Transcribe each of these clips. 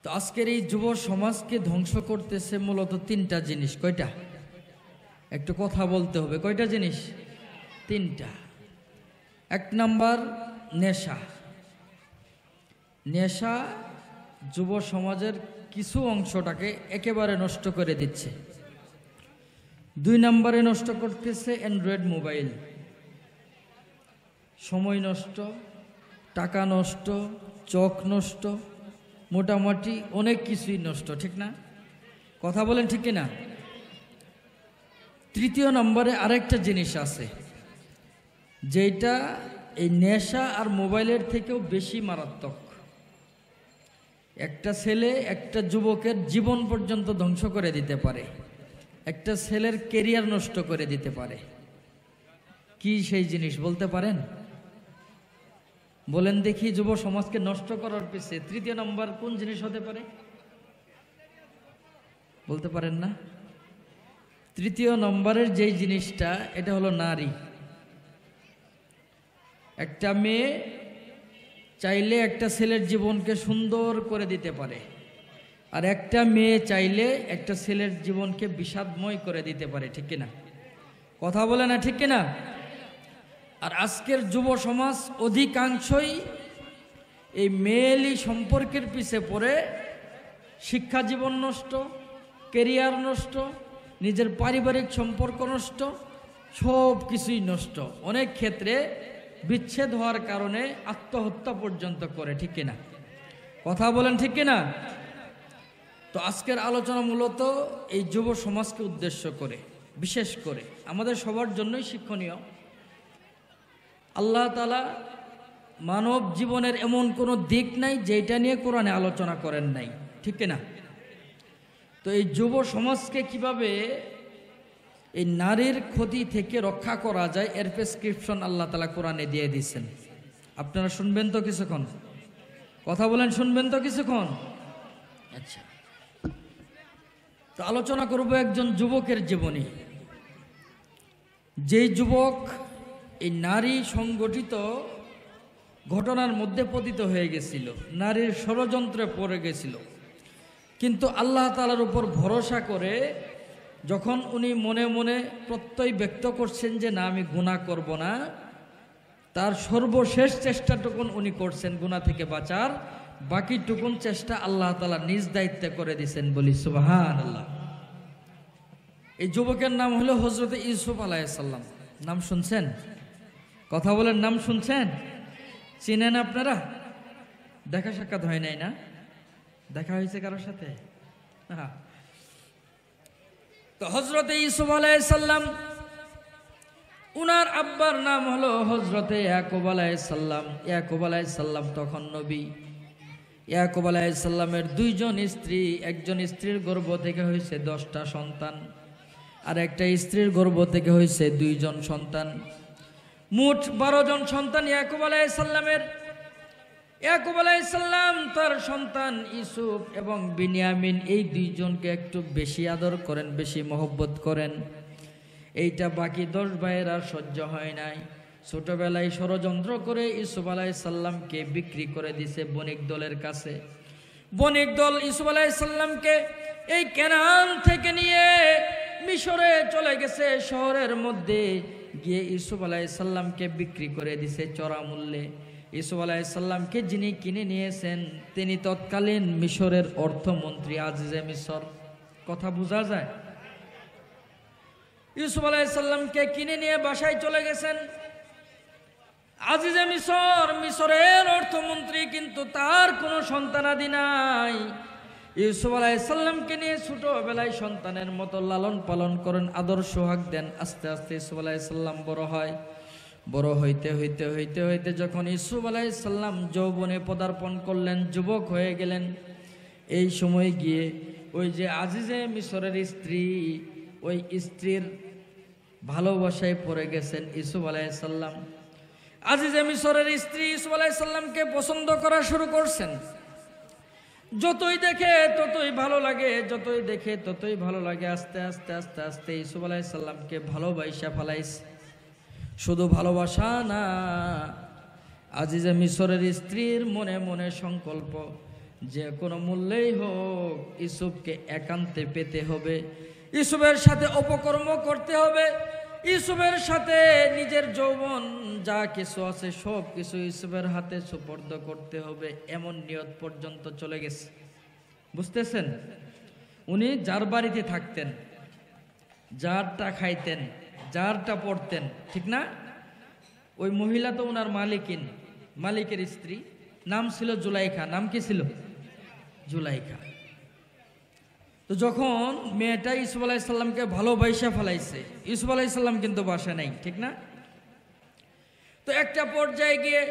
তো আজকের এই যুব সমাজকে ধ্বংস করতেছে মূলত তিনটা জিনিস। কয়টা? একটু কথা বলতে হবে। কয়টা জিনিস? তিনটা। এক নাম্বার নেশা। নেশা যুব সমাজের কিছু অংশটাকে একেবারে নষ্ট করে দিচ্ছে। দুই নম্বরে নষ্ট করতেছে অ্যান্ড্রয়েড মোবাইল। সময় নষ্ট, টাকা নষ্ট, চোখ নষ্ট, মোটামুটি অনেক কিছুই নষ্ট, ঠিক না? কথা বলেন ঠিক না? তৃতীয় নম্বরে আরেকটা জিনিস আছে যেটা এই নেশা আর মোবাইলের থেকেও বেশি মারাত্মক। একটা ছেলে একটা যুবকের জীবন পর্যন্ত ধ্বংস করে দিতে পারে, একটা ছেলের কেরিয়ার নষ্ট করে দিতে পারে। কি সেই জিনিস বলতে পারেন? বলেন দেখি, যুব সমাজকে নষ্ট করার পিছে তৃতীয় নম্বর কোন জিনিস হতে পারে? বলতে পারেন না? তৃতীয় নম্বরের যেই জিনিসটা, এটা হলো নারী। একটা মেয়ে চাইলে একটা ছেলের জীবনকে সুন্দর করে দিতে পারে, আর একটা মেয়ে চাইলে একটা ছেলের জীবনকে বিষাদময় করে দিতে পারে, ঠিক কিনা? কথা বলে না, ঠিক কিনা? আর আজকের যুব সমাজ অধিকাংশই এই মেয়েলি সম্পর্কের পিছে পড়ে শিক্ষা জীবন নষ্ট, কেরিয়ার নষ্ট, নিজের পারিবারিক সম্পর্ক নষ্ট, সব কিছুই নষ্ট। অনেক ক্ষেত্রে বিচ্ছেদ হওয়ার কারণে আত্মহত্যা পর্যন্ত করে, ঠিক কিনা? কথা বলেন ঠিক কিনা? তো আজকের আলোচনা মূলত এই যুব সমাজকে উদ্দেশ্য করে, বিশেষ করে আমাদের সবার জন্যই শিক্ষণীয়। আল্লাহ তাআলা মানব জীবনের এমন কোনো দিক নাই যেটা নিয়ে কোরআনে আলোচনা করেন নাই, ঠিক কিনা? তো এই যুব সমাজকে কিভাবে এই নারীর ক্ষতি থেকে রক্ষা করা যায় এর প্রেসক্রিপশন আল্লাহ তাআলা কোরআনে দিয়ে দিয়েছেন। আপনারা শুনবেন তো কিছুক্ষণ? কথা বলেন, শুনবেন তো কিছুক্ষণ? আচ্ছা, তো আলোচনা করব একজন যুবকের জীবনী। যেই যুবক এই নারী সংগঠিত ঘটনার মধ্যে পতিত হয়ে গেছিল, নারীর ষড়যন্ত্রে পড়ে গেছিল, কিন্তু আল্লাহ তাআলার উপর ভরসা করে যখন উনি মনে মনে প্রত্যয় ব্যক্ত করছেন যে না, আমি গুনাহ করব না, তার সর্বশেষ চেষ্টাটুকুন উনি করছেন গুনাহ থেকে বাঁচার, বাকিটুকুন চেষ্টা আল্লাহ তাআলা নিজ দায়িত্বে করে দিয়েছেন। বলি সুবহানাল্লাহ। এই যুবকের নাম হলো হযরত ইউসুফ আলাইহিস সালাম। নাম শুনছেন? কথা বলেন, নাম শুনছেন? চিনেন আপনারা? দেখা সাক্ষাৎ হয় নাই না? দেখা হয়েছে কারোর সাথে? হ্যাঁ। তো হযরতে ইউসুফ আলাইহিস সালাম, উনার আব্বার নাম হলো হযরতে ইয়াকুব আলাইহিস সালাম। ইয়াকুব আলাইহিস সালাম তখন নবী। ইয়াকুব আলাইহিস সালামের দুইজন স্ত্রী, একজন স্ত্রীর গর্ভ থেকে হয়েছে 10টা সন্তান, আর একটা স্ত্রীর গর্ভ থেকে হয়েছে 2জন সন্তান। মোট 12 জন সন্তান ইয়াকুব আলাইহিস সালামের। ইয়াকুব আলাইহিস সালাম তার সন্তান ইউসুফ এবং বিনিয়ামিন, এই দুইজনকে একটু বেশি আদর করেন, বেশি মহব্বত করেন। এইটা বাকি 10 ভাইয়ের আর সহ্য হয় নাই। ছোটবেলায় ষড়যন্ত্র করে ইউসুফ আলাইহিস সালামকে বিক্রি করে দিছে বণিক দলের কাছে। বণিক দল ইউসুফ আলাইহিস সালামকে এই কেনান থেকে নিয়ে মিশরে চলে গেছে। শহরের মধ্যে গিয়ে ইউসুফ আলাইহিস সালামকে বিক্রি করে দিছে চড়া মূল্যে। ইউসুফ আলাইহিস সালামকে যিনি কিনে নিয়েছেন তিনি তৎকালীন মিশরের অর্থমন্ত্রী আজিজে মিশর। কথা বোঝা যায়? ইউসুফ আলাইহিস সালামকে কিনে নিয়ে বাসায় চলে গেছেন আজিজে মিশর, মিশরের অর্থমন্ত্রী, কিন্তু তার কোনো সন্তানাদি নাই। ইউসুফ আলাইহিস সালামকে নিয়ে ছোটবেলায় সন্তানের মতো লালন পালন করেন, আদর সোহাগ দেন। আস্তে আস্তে ইউসুফ আলাইহিস সালাম বড় হয়। বড় হইতে হইতে হইতে হইতে যখন ইউসুফ আলাইহিস সালাম যৌবনে পদার্পণ করলেন, যুবক হয়ে গেলেন, এই সময় গিয়ে ওই যে আজিজে মিশরের স্ত্রী, ওই স্ত্রীর ভালোবাসায় পড়ে গেছেন ইউসুফ আলাইহিস সালাম। আজিজে মিশরের স্ত্রী ইউসুফ আলাইহিস সালামকে পছন্দ করা শুরু করছেন। যতই দেখে ততই ভালো লাগে, যতই দেখে ততই ভালো লাগে। আস্তে আস্তে আস্তে আস্তে ইউসুফ আলাইহিস সালামকে ভালোবাসা ফেলাইছে। শুধু ভালোবাসা না, আজিজে মিশরের স্ত্রীর মনে মনে সংকল্প যে কোনো মূল্যেই হোক ইউসুফকে একান্তে পেতে হবে, ইউসুফের সাথে অপকর্ম করতে হবে, ইউসুফের সাথে নিজের যৌবন যা কিছু আছে সব কিছু ইউসুফের হাতে সুপর্দ করতে হবে, এমন নিয়ত পর্যন্ত চলে গেছে। বুঝতেছেন? উনি যার বাড়িতে থাকতেন, যারটা খাইতেন, যারটা পড়তেন, ঠিক না? ওই মহিলা তো ওনার মালিকের স্ত্রী, নাম ছিল জুলাইখা। নাম কি ছিল? জুলাইখা। তো যখন মেয়েটা ইউসুফ আলাইহিসসালামকে ভালোবাসা ফেলাইছে, ইউসুফ আলাইহিসসালাম কিন্তু বাসা নাই, ঠিক না? তো একটা পর্যায়ে গিয়ে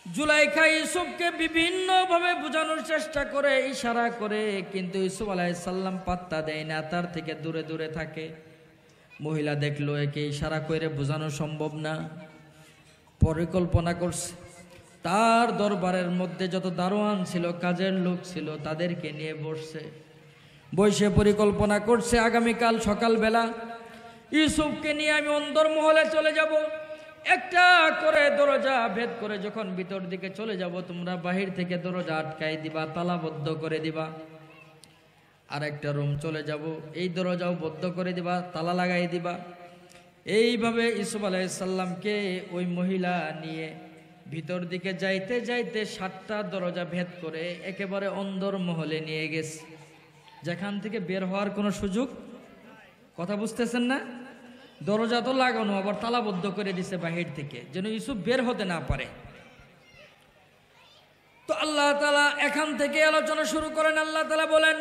জুলাইখা ইউসুফকে বিভিন্নভাবে বোঝানোর চেষ্টা করে, ইশারা করে, কিন্তু ইউসুফ আলাইহিসসালাম পাত্তা দেয় না, তার থেকে দূরে দূরে থাকে। মহিলা দেখলো একে ইশারা করে বোঝানো সম্ভব না, পরিকল্পনা করছে। তার দরবারের মধ্যে যত দারোয়ান ছিল, কাজের লোক ছিল, তাদেরকে নিয়ে বসে পরিকল্পনা করছে, আগামীকাল সকালবেলা ইউসুফকে নিয়ে আমি অন্দরমহলে চলে যাব। একটা করে দরজা ভেদ করে যখন ভিতর দিকে চলে যাব, তোমরা বাহির থেকে দরজা আটকাই দিবা, তালাবদ্ধ করে দিবা। আর একটা রুম চলে যাব, এই দরজাও বদ্ধ করে দিবা, তালা লাগাই দিবা। এইভাবে ইউসুফ আলাইহিসসালামকে ওই মহিলা নিয়ে ভিতর দিকে যাইতে যাইতে 7টা দরজা ভেদ করে একেবারে অন্দরমহলে নিয়ে গেছে, যেখান থেকে বের হওয়ার কোনো সুযোগ। কথা বুঝতেছেন না? দরজা তো লাগানো, আবার তালাবদ্ধ করে দিছে বাহির থেকে, যেন ইউসুফ বের হতে না পারে। তো আল্লাহ তাআলা এখান থেকে আলোচনা শুরু করেন। আল্লাহ তাআলা বলেন,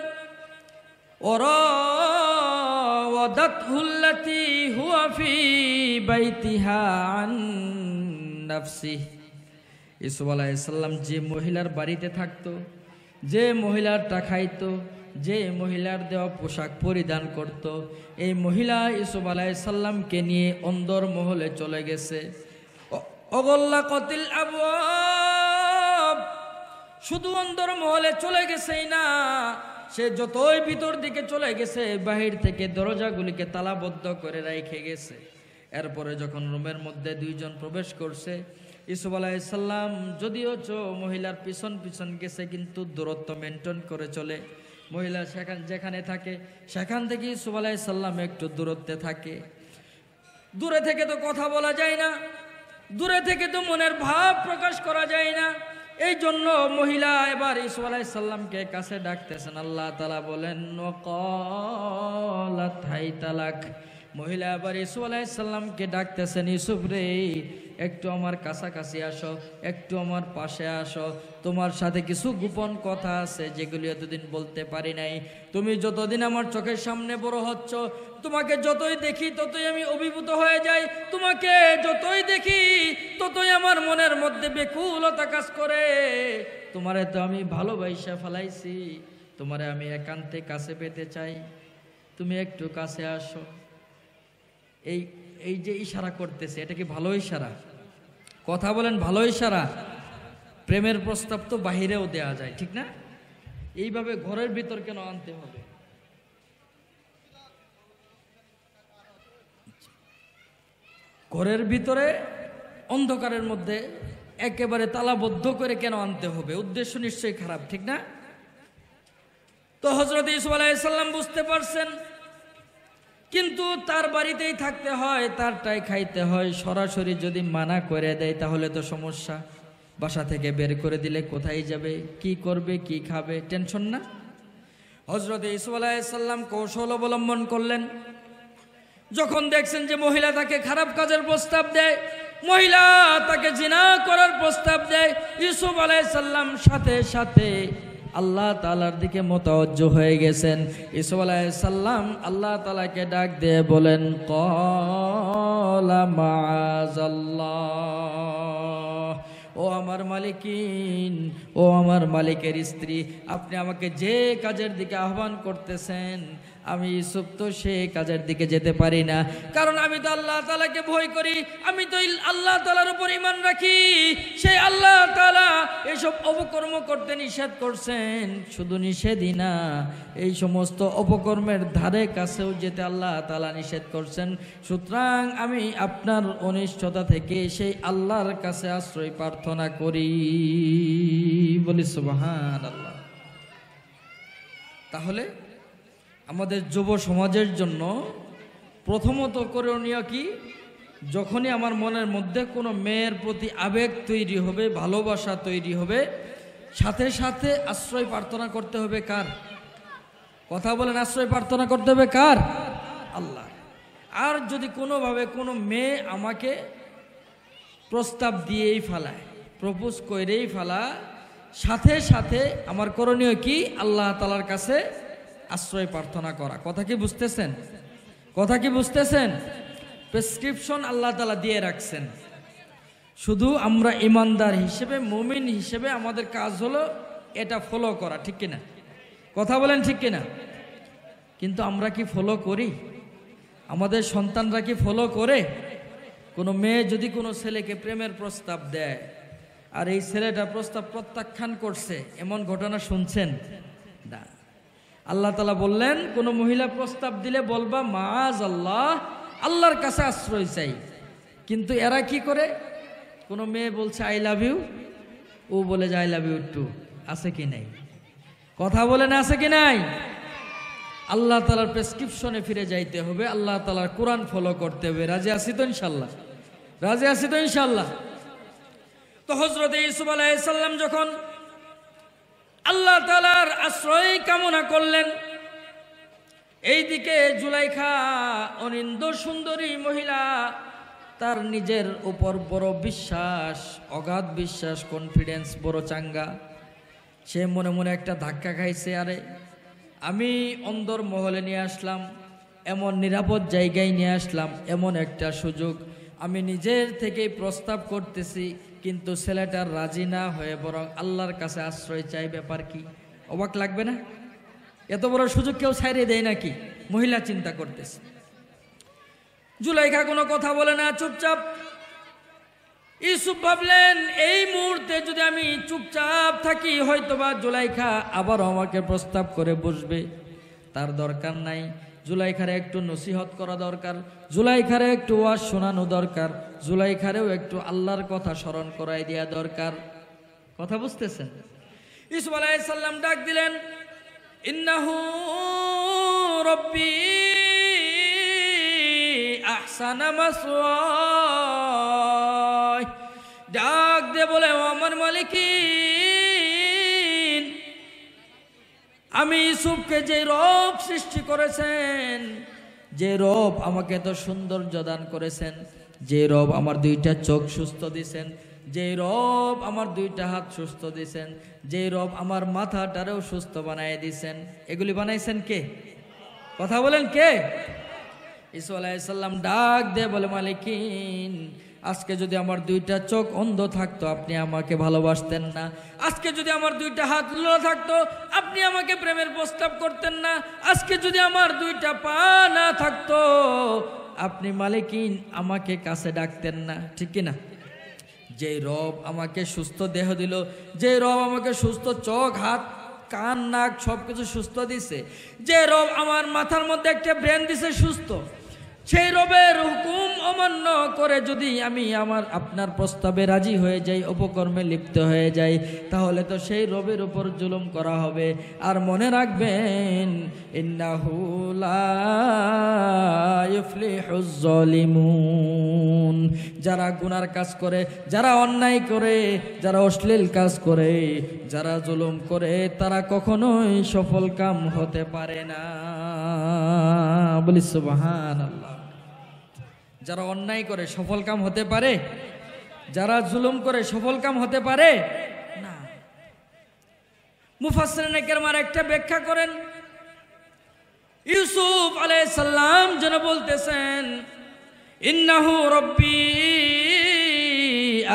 ওয়ারাওয়াদাতহুল্লাতী হুয়া ফী বাইতিহা আন নাফসিহি। ইউসুফ আলাইহিসসালাম যে মহিলার বাড়িতে থাকতো, যে মহিলারটা খাইতো, যে মহিলার দেওয়া পোশাক পরিধান করত, এই মহিলা ইউসুফ আলাইহিসসালামকে নিয়ে অন্দরমহলে চলে গেছে। অগল্লাকাতিল আবওয়াব, শুধু অন্দরমহলে চলে গেছেই না, সে যতই ভিতর দিকে চলে গেছে বাহির থেকে দরজাগুলিকে তালাবদ্ধ করে রেখে গেছে। এরপরে যখন রুমের মধ্যে 2 জন প্রবেশ করছে, ইউসুফ আলাইহিসসালাম যদিও মহিলার পিছন পিছন গেছে, কিন্তু দূরত্ব মেনটেন করে চলে। মহিলা যেখানে থাকে সেখান থেকে ইউসুফ আলাইহিসসালাম একটু দূরত্বে থাকে। দূরে থেকে তো কথা বলা যায় না, দূরে থেকে তো মনের ভাব প্রকাশ করা যায় না। এই জন্য মহিলা এবার ইউসুফ আলাইহিসসালামকে কাছে ডাকতেছেন। আল্লাহ তাআলা বলেন, ওয়াকালাত হাইতালাক। মহিলা আবার ইউসুফ আলাইহিসসালামকে ডাকতেছেন, ইউসুফ রে, একটু আমার কাছাকাছি আসো, একটু আমার পাশে আসো, তোমার সাথে কিছু গোপন কথা আছে যেগুলি এতদিন বলতে পারি নাই। তুমি যতদিন আমার চোখের সামনে বড় হচ্ছ, তোমাকে যতই দেখি ততই আমি অভিভূত হয়ে যাই, তোমাকে যতই দেখি ততই আমার মনের মধ্যে ব্যাকুলতা কাজ করে। তোমারে তো আমি ভালোবাসা ফেলাইছি, তোমারে আমি একান্তে কাছে পেতে চাই, তুমি একটু কাছে আসো। এই যে ইশারা করতেছে, এটা কি ভালো ইশারা? কথা বলেন, ভালো ইশারা? প্রেমের প্রস্তাব তো বাহিরেও দেয়া যায়, ঠিক না? এইভাবে ঘরের ভিতর কেন আনতে হবে? ঘরের ভিতরে অন্ধকারের মধ্যে একেবারে তালাবদ্ধ করে কেন আনতে হবে? উদ্দেশ্য নিশ্চয়ই খারাপ, ঠিক না? তো হযরত ইউসুফ আলাইহিসসালাম বুঝতে পারছেন, কিন্তু তার বাড়িতেই থাকতে হয়, তারটাই খাইতে হয়। সরাসরি যদি মানা করে দেয় তাহলে তো সমস্যা। বাসা থেকে বের করে দিলে কোথায় যাবে, কি করবে, কি খাবে, টেনশন না? হযরত ইউসুফ আলাইহিসসালাম কৌশল অবলম্বন করলেন। যখন দেখছেন যে মহিলা তাকে খারাপ কাজের প্রস্তাব দেয়, মহিলা তাকে জিনা করার প্রস্তাব দেয়, ইউসুফ আলাইহিসসালাম সাথে সাথে আল্লাহ তাআলার দিকে মুতাওয়াজ্জহ হয়ে গেছেন। ইউসুফ আলাইহিসসালাম আল্লাহ তাআলাকে ডাক দিয়ে বলেন, ক্বালা মাআযাল্লাহ, ও আমার মালিকিন, ও আমার মালিকের স্ত্রী, আপনি আমাকে যে কাজের দিকে আহ্বান করতেছেন আমি ইউসুফ তো সে কাজের দিকে যেতে পারি না, কারণ আমি তো আল্লাহ তাআলাকে ভয় করি, আমি তো আল্লাহ তাআলার উপর ঈমান রাখি। সেই আল্লাহ তাআলা এসব অপকর্ম করতে নিষেধ করছেন, শুধু নিষেধই না, এই সমস্ত অপকর্মের ধারে কাছেও যেতে আল্লাহ তাআলা নিষেধ করছেন। সুতরাং আমি আপনার অনিষ্টতা থেকে সেই আল্লাহর কাছে আশ্রয় প্রার্থনা করি। বলি সুবহানাল্লাহ। তাহলে আমাদের যুব সমাজের জন্য প্রথমত করণীয় কি? যখনই আমার মনের মধ্যে কোনো মেয়ের প্রতি আবেগ তৈরি হবে, ভালোবাসা তৈরি হবে, সাথে সাথে আশ্রয় প্রার্থনা করতে হবে কার? কথা বলেন, আশ্রয় প্রার্থনা করতে হবে কার? আল্লাহ। আর যদি কোনোভাবে কোনো মেয়ে আমাকে প্রস্তাব দিয়েই ফেলায়, প্রপোজ করেই ফেলা, সাথে সাথে আমার করণীয় কি? আল্লাহ তাআলার কাছে আশ্রয় প্রার্থনা করা। কথা কি বুঝতেছেন? কথা কি বুঝতেছেন? প্রেসক্রিপশন আল্লাহ তাআলা দিয়ে রাখছেন, শুধু আমরা ইমানদার হিসেবে, মুমিন হিসেবে আমাদের কাজ হলো এটা ফলো করা। ঠিক কিনা? কথা বলেন ঠিক কিনা? কিন্তু আমরা কি ফলো করি? আমাদের সন্তানরা কি ফলো করে? কোনো মেয়ে যদি কোনো ছেলেকে প্রেমের প্রস্তাব দেয় আর এই ছেলেটা প্রস্তাব প্রত্যাখ্যান করছে, এমন ঘটনা শুনছেন না? আল্লাহ তাআলা বললেন, কোনো মহিলা প্রস্তাব দিলে বলবা মাআযাল্লাহ, আল্লাহর কাছে আশ্রয় চাই। কিন্তু এরা কি করে? কোনো মেয়ে বলছে আই লাভ ইউ, ও বলে যে আই লাভ ইউ টু। আছে কি নাই? কথা বলেন, আছে কি নাই? আল্লাহ তাআলার প্রেসক্রিপশনে ফিরে যাইতে হবে, আল্লাহ তাআলার কোরআন ফলো করতে হবে। রাজি আছি তো ইনশাআল্লাহ? রাজি আছি তো ইনশাআল্লাহ? তো হযরত ইউসুফ আলাইহিস সালাম যখন আল্লাহ তাআলার আশ্রয় কামনা করলেন, এইদিকে জুলাইখা অনিন্দ সুন্দরী মহিলা, তার নিজের উপর বড় বিশ্বাস, অগাধ বিশ্বাস, কনফিডেন্স বড় চাঙ্গা। সে মনে মনে একটা ধাক্কা খাইছে, আরে আমি অন্দর মহলে নিয়ে আসলাম, এমন নিরাপদ জায়গায় নিয়ে আসলাম, এমন একটা সুযোগ, আমি নিজের থেকেই প্রস্তাব করতেছি, কিন্তু ছেলেটার রাজি না হয়ে বরং আল্লাহর কাছে আশ্রয় চাই। ব্যাপার কি? অবাক লাগবে না? এত বড় সুযোগ কেউ ছাইড়ে দেয় নাকি? মহিলা চিন্তা করতেছে। জুলাইখা কোনো কথা বলে না, চুপচাপ। ইউসুফ ভাবলেন, এই মুহূর্তে যদি আমি চুপচাপ থাকি, হয়তোবা জুলাইখা আবার আমাকে প্রস্তাব করে বসবে। তার দরকার নাই। জুলাইখারে একটু নসিহত করা দরকার, জুলাইখারে একটু ওয়াজ শোনানো দরকার, জুলাইখারেও একটু আল্লাহর কথা স্মরণ করাই দেওয়া দরকার। কথা বুঝতেছেন? ইউসুফ আলাইহিস সালাম ডাক দিলেন, ইন্নাহু রব্বি আহসানা মাসওয়ায়। ডাক দিয়ে বলে, ও আমার মালিকিন, আমি ইউসুফকে যে রব সৃষ্টি করেছেন, যে রব আমাকে এত সৌন্দর্য দান করেছেন, যে রব আমার দুইটা চোখ সুস্থ দিছেন, যে রব আমার দুইটা হাত সুস্থ দিছেন, যে রব আমার মাথাটারেও সুস্থ বানায় দিছেন, এগুলি বানাইছেন কে? কথা বলেন কে? ইউসুফ আলাইহিস সালাম ডাক দিয়ে বলে, মালিকিন, আজকে যদি আমার দুইটা চোখ অন্ধ থাকতো, আপনি আমাকে ভালোবাসতেন না। আজকে যদি আমার দুইটা হাত লোলা থাকতো, আপনি আমাকে প্রেমের প্রস্তাব করতেন না। আজকে যদি আমার দুইটা পা না থাকতো, আপনি মালিকিন আমাকে কাছে ডাকতেন না। ঠিক কিনা? যে রব আমাকে সুস্থ দেহ দিল, যে রব আমাকে সুস্থ চোখ, হাত, কান, নাক সবকিছু সুস্থ দিছে, যে রব আমার মাথার মধ্যে একটা ব্রেন দিছে সুস্থ, সেই রবের হুকুম অমান্য করে যদি আমি আপনার প্রস্তাবে রাজি হয়ে যাই, অপকর্মে লিপ্ত হয়ে যাই, তাহলে তো সেই রবের উপর জুলুম করা হবে। আর মনে রাখবেন, ইন্নাহু লা ইউফলিহুজ জালিমুন, যারা গুনার কাজ করে, যারা অন্যায় করে, যারা অশ্লীল কাজ করে, যারা জুলুম করে, তারা কখনোই সফল কাম হতে পারে না। বলি সুবহানাল্লাহ। যারা অন্যায় করে সফল কাম হতে পারে? যারা জুলুম করে সফল কাম হতে পারে না। মুফাসসিরিনে কেরাম একটা ব্যাখ্যা করেন, ইউসুফ আলাইহিস সালাম যেন বলতেছেন, ইন্নাহু রব্বি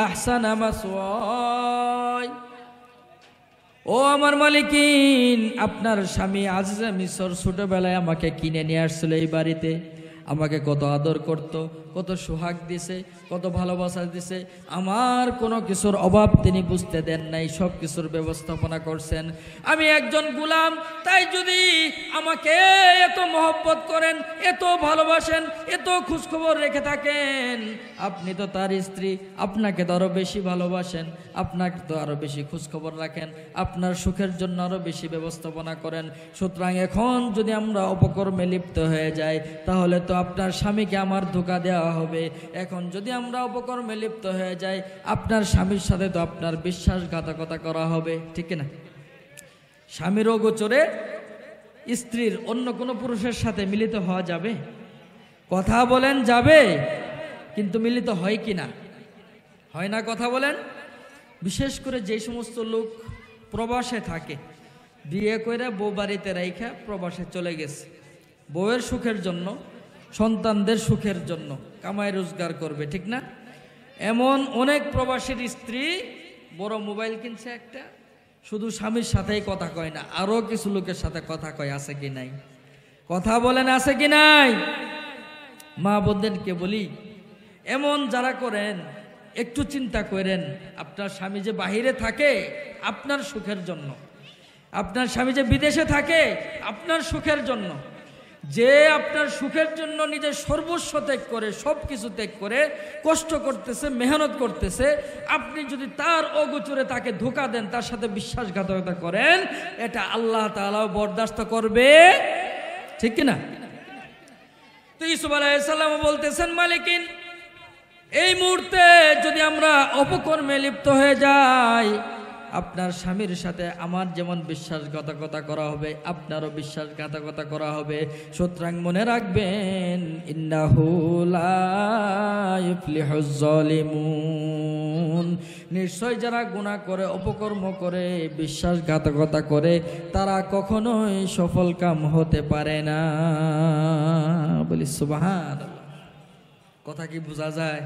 আহসানা মাসওয়ায়, ও আমার মালিকিন, আপনার স্বামী আজিজে মিশর ছোটবেলায় আমাকে কিনে নিয়ে আসছিল এই বাড়িতে, আমাকে কত আদর করত, কত সোহাগ দিছে, কত ভালোবাসা দিছে, আমার কোনো কিছুর অভাব তিনি বুঝতে দেন নাই, সব কিছুর ব্যবস্থাপনা করছেন। আমি একজন গোলাম, তাই যদি আমাকে এত মহব্বত করেন, এত ভালোবাসেন, এত খোঁজখবর রেখে থাকেন, আপনি তো তার স্ত্রী, আপনাকে তো আরও বেশি ভালোবাসেন, আপনাকে তো আরও বেশি খোঁজখবর রাখেন, আপনার সুখের জন্য আরও বেশি ব্যবস্থাপনা করেন। সুতরাং এখন যদি আমরা অপকর্মে লিপ্ত হয়ে যাই, তাহলে তো আপনার স্বামীকে আমার ধোঁকা দেওয়া হবে। এখন যদি আমরা অপকর্মে লিপ্ত হয়ে যাই, আপনার স্বামীর সাথে তো আপনার বিশ্বাসঘাতকতা করা হবে, ঠিক না? স্বামীর অগোচরে স্ত্রীর অন্য কোনো পুরুষের সাথে মিলিত হওয়া যাবে? কথা বলেন যাবে, কিন্তু মিলিত হয় কি না? হয় না, কথা বলেন। বিশেষ করে যে সমস্ত লোক প্রবাসে থাকে, বিয়ে করে বউ বাড়িতে রাইখা প্রবাসে চলে গেছে, বউয়ের সুখের জন্য, সন্তানদের সুখের জন্য কামাই রোজগার করবে, ঠিক না? এমন অনেক প্রবাসীর স্ত্রী বড় মোবাইল কিনছে একটা, শুধু স্বামীর সাথেই কথা কয় না, আরও কিছু লোকের সাথে কথা কয়, আছে কি নাই? কথা বলেন, আছে কি নাই? মা বোনদেরকে বলি, এমন যারা করেন একটু চিন্তা করেন, আপনার স্বামী যে বাহিরে থাকে আপনার সুখের জন্য, আপনার স্বামী যে বিদেশে থাকে আপনার সুখের জন্য, যে আপনার সুখের জন্য নিজের সর্বস্ব ত্যাগ করে, সব কিছু ত্যাগ করে কষ্ট করতেছে, মেহনত করতেছে, আপনি যদি তার অগোচরে তাকে ধোঁকা দেন, তার সাথে বিশ্বাসঘাতকতা করেন, এটা আল্লাহ তাআলা বরদাস্ত করবে, ঠিক কিনা? তো ইউসুফ আলাইহিস সালাম বলতেছেন, মালিকিন, এই মুহূর্তে যদি আমরা অপকর্মে লিপ্ত হয়ে যাই, আপনার স্বামীর সাথে আমার যেমন বিশ্বাসঘাতকতা করা হবে, আপনারও বিশ্বাসঘাতকতা করা হবে। সুতরাং মনে রাখবেন, ইন্নাহু লা ইফলিহুজ জালিমুন, নিশ্চয় যারা গুনাহ করে, অপকর্ম করে, বিশ্বাসঘাতকতা করে, তারা কখনোই সফল কাম হতে পারে না। বলি সুবহানাল্লাহ। কথা কি বোঝা যায়?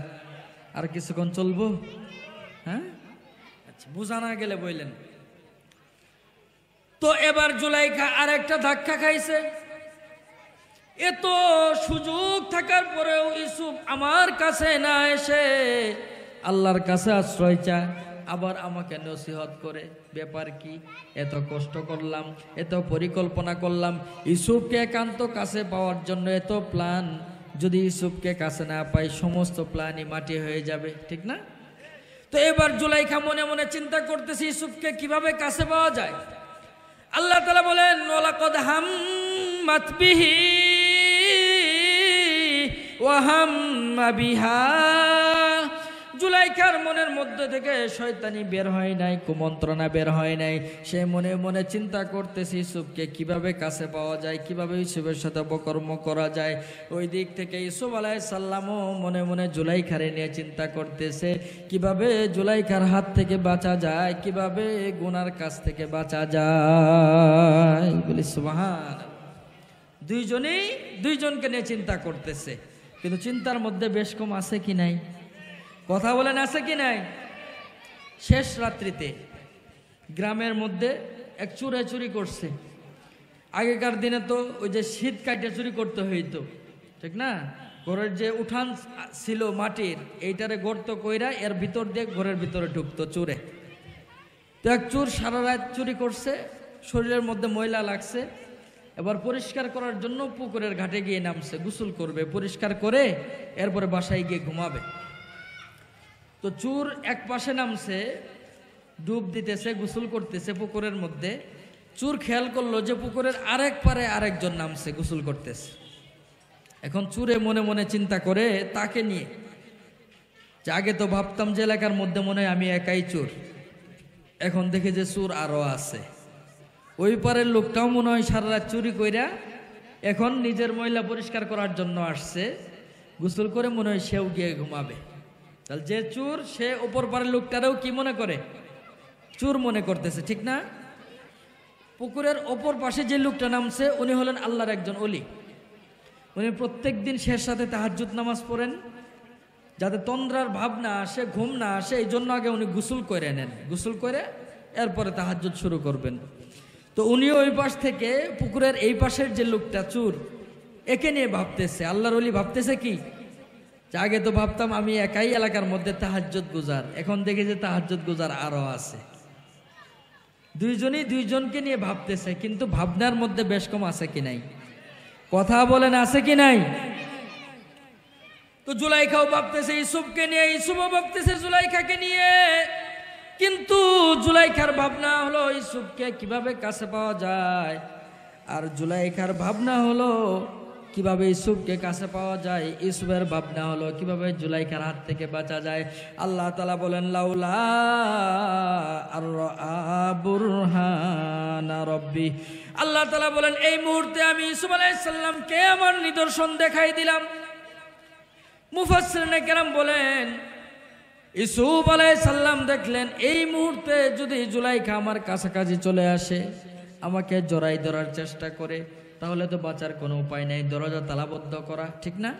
আর কিছুক্ষণ চলবো? হ্যাঁ, আচ্ছা, বোঝা না গেলে বললেন। তো এবার জুলাইখা আরেকটা ধাক্কা খাইছে। এত সুযোগ থাকার পরেও ইউসুফ আমার কাছে না এসে আল্লাহর কাছে আশ্রয় চায়, আবার আমাকে নসিহত করে। ব্যাপার কি? এত কষ্ট করলাম, এত পরিকল্পনা করলাম ইউসুফকে একান্ত কাছে পাওয়ার জন্য, এত প্ল্যান, যদি ইউসুফকে কাছে না পাই সমস্ত প্ল্যানই মাটি হয়ে যাবে, ঠিক না? তো এবার জুলাইখা মনে মনে চিন্তা করতেছে ইউসুফকে কিভাবে কাছে পাওয়া যায়। আল্লাহ তাআলা বলেন, ওয়ালাকাদ হাম্মাত বিহি ওয়া হাম্মা বিহা, জুলাইখার মনের মধ্যে থেকে শয়তানি বের হয় নাই, কুমন্ত্রণা বের হয় নাই। সে মনে মনে চিন্তা করতেছে ইউসুফকে কিভাবে কাছে পাওয়া যায়, কিভাবে ইউসুফের সাথে অপকর্ম করা যায়। ওই দিক থেকে ইউসুফ আলাইহিস সালামও মনে মনে জুলাইখারে নিয়ে চিন্তা করতেছে কিভাবে জুলাইখার হাত থেকে বাঁচা যায়, কিভাবে গুনার কাছ থেকে বাঁচা যায়। বলি সুবহানাল্লাহ। দুইজনেই দুইজনকে নিয়ে চিন্তা করতেছে, কিন্তু চিন্তার মধ্যে বেশ কম আছে কি নাই? কথা বলেন, আছে কি নাই? শেষ রাত্রিতে গ্রামের মধ্যে এক চোরে চুরি করছে। আগেকার দিনে তো ওই যে শীত কাটে চুরি করতে হইতো, ঠিক না? ঘরের যে উঠান ছিল মাটির, এইটারে গর্ত কইরা এর ভিতর দিয়ে ঘরের ভিতরে ঢুকতো চোরে। তো এক চোর সারা রাত চুরি করছে, শরীরের মধ্যে ময়লা লাগছে, এবার পরিষ্কার করার জন্য পুকুরের ঘাটে গিয়ে নামছে, গোসল করবে, পরিষ্কার করে এরপরে বাসায় গিয়ে ঘুমাবে। তো চোর এক পাশে নামছে, ডুব দিতেছে, গোসল করতেছে পুকুরের মধ্যে। চোর খেয়াল করলো যে পুকুরের আরেক পারে আরেকজন নামছে, গোসল করতেছে। এখন চোরে মনে মনে চিন্তা করে তাকে নিয়ে, যে আগে তো ভাবতাম যে এলাকার মধ্যে মনে হয় আমি একাই চোর, এখন দেখে যে চোর আরো আছে। ওই পারের লোকটাও মনে হয় সারা রাত চুরি কইরা এখন নিজের ময়লা পরিষ্কার করার জন্য আসছে, গোসল করে মনে হয় সেও গিয়ে ঘুমাবে। তাহলে যে চোর সে ওপর পারের লোকটারেও কি মনে করে? চোর মনে করতেছে, ঠিক না? পুকুরের ওপর পাশে যে লোকটা নামছে উনি হলেন আল্লাহর একজন ওলি। উনি প্রত্যেক দিন শেষ সাথে তাহাজ্জুদ নামাজ পড়েন, যাতে তন্দ্রার ভাব না আসে, ঘুম না আসে, এই জন্য আগে উনি গোসল করে নেন। গোসল করে এরপরে তাহাজ্জুদ শুরু করবেন। তো উনিও ওই পাশ থেকে পুকুরের এই পাশের যে লোকটা চোর, একে নিয়ে ভাবতেছে, আল্লাহর ওলি ভাবতেছে কি, আগে তো ভাবতাম আমি একাই এলাকার মধ্যে তাহাজ্জুদ গুজার, এখন দেখি যে তাহাজ্জুদ গুজার আরো আছে। দুইজনই দুইজনকে নিয়ে ভাবতেছে, কিন্তু ভাবনার মধ্যে বেশ কম আছে কি নাই? কথা বলেন, আছে কি নাই? তো জুলাইখাও ভাবতেছে ইউসুফকে নিয়ে, ইউসুফও ভাবতেছে জুলাইখাকে নিয়ে, কিন্তু জুলাইখার ভাবনা হলো ইউসুফকে কিভাবে কাছে পাওয়া যায়, আর জুলাইখার ভাবনা হলো কিভাবে ইউসুফকে কাছে পাওয়া যায়, ইউসুফের ভাবনা হলো কিভাবে জুলাইখার হাত থেকে বাঁচা যায়। আল্লাহ তাআলা বলেন লাউলা আর বুরহানা রব্বি, আল্লাহ তাআলা বলেন এই মুহূর্তে আমি ইউসুফ আলাইহিস সালামকে আমার নিদর্শন দেখাই দিলাম। মুফাসসিরিনে কেরাম বলেন ইউসুফ আলাইহিস সালাম দেখলেন এই মুহূর্তে যদি জুলাইখা আমার কাছাকাছি চলে আসে, আমাকে জড়াই ধরার চেষ্টা করে, তাহলে তো বাঁচার কোনো উপায় নেই, দরজা তালাবদ্ধ করা, ঠিক না?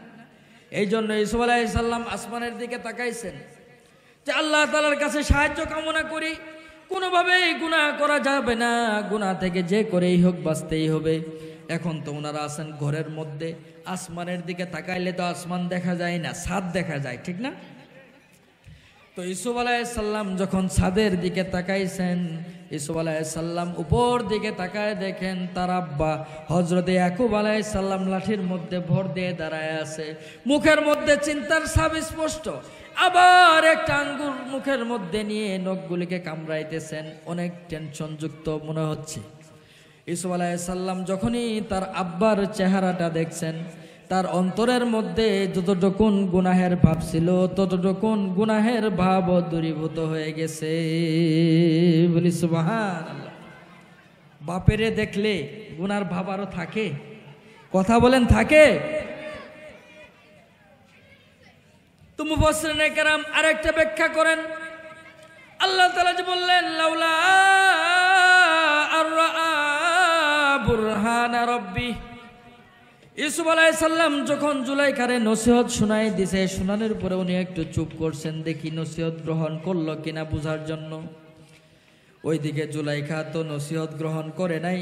এই জন্য ইউসুফ আলাইহিস সালাম আসমানের দিকে তাকাইছেন যে আল্লাহ তাআলার কাছে সাহায্য কামনা করি, কোনোভাবেই গুনাহ করা যাবে না, গুনাহ থেকে যে করেই হোক বাঁচতেই হবে। এখন তো ওনারা আছেন ঘরের মধ্যে, আসমানের দিকে তাকাইলে তো আসমান দেখা যায় না, ছাদ দেখা যায়, ঠিক না? তো ইউসুফ আলাইহিস সালাম যখন ছাদের দিকে তাকাইছেন, ইউসুফ আলাইহিস সালাম উপর দিকে তাকায় দেখেন তার আব্বা হযরতে ইয়াকুব আলাইহিস সালাম লাঠির মধ্যে ভর দিয়ে দাঁড়ায় আছে, মুখের মধ্যে চিন্তার ছাপ স্পষ্ট, আবার একটা আঙ্গুর মুখের মধ্যে নিয়ে নখগুলিকে কামড়াইতেছেন, অনেক টেনশন যুক্ত মনে হচ্ছে। ইউসুফ আলাইহিস সালাম যখনই তার আব্বার চেহারাটা দেখছেন, তার অন্তরের মধ্যে যতটুকুন গুনাহের ভাব ছিল ততটুকুন গুনাহের ভাব দূরীভূত হয়ে গেছে। বলি সুবহানাল্লাহ। বাপেরে দেখলে গুনার ভাব আরো থাকে? কথা বলেন, থাকে? তো মুফাসসিরিনে কেরাম আরেকটা ব্যাখ্যা করেন, আল্লাহ তাআলা যে বললেন লাউলা আর বুরহানা রব্বি, ইউসুফ আলাইহিস সালাম যখন জুলাইখারে নসিহত শোনাই দিছে, শোনানোর পরে উনি একটু চুপ করছেন, দেখি নসিহত গ্রহণ করলো কিনা বুঝার জন্য। ওইদিকে জুলাইখা তো নসিহত গ্রহণ করে নাই,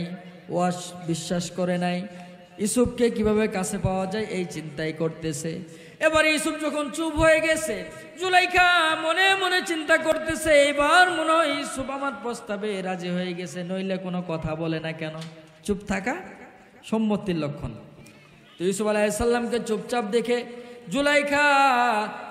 ওয়াজ বিশ্বাস করে নাই, ইউসুফকে কিভাবে কাছে পাওয়া যায় এই চিন্তাই করতেছে। এবার ইউসুফ যখন চুপ হয়ে গেছে, জুলাইখা মনে মনে চিন্তা করতেছে এবার মনে হয় ইউসুফ আমার প্রস্তাবে রাজি হয়ে গেছে, নইলে কোনো কথা বলে না কেন? চুপ থাকা সম্মতির লক্ষণ। তো ইউসুফ আলাইহিস সালামকে চুপচাপ দেখে জুলাইখা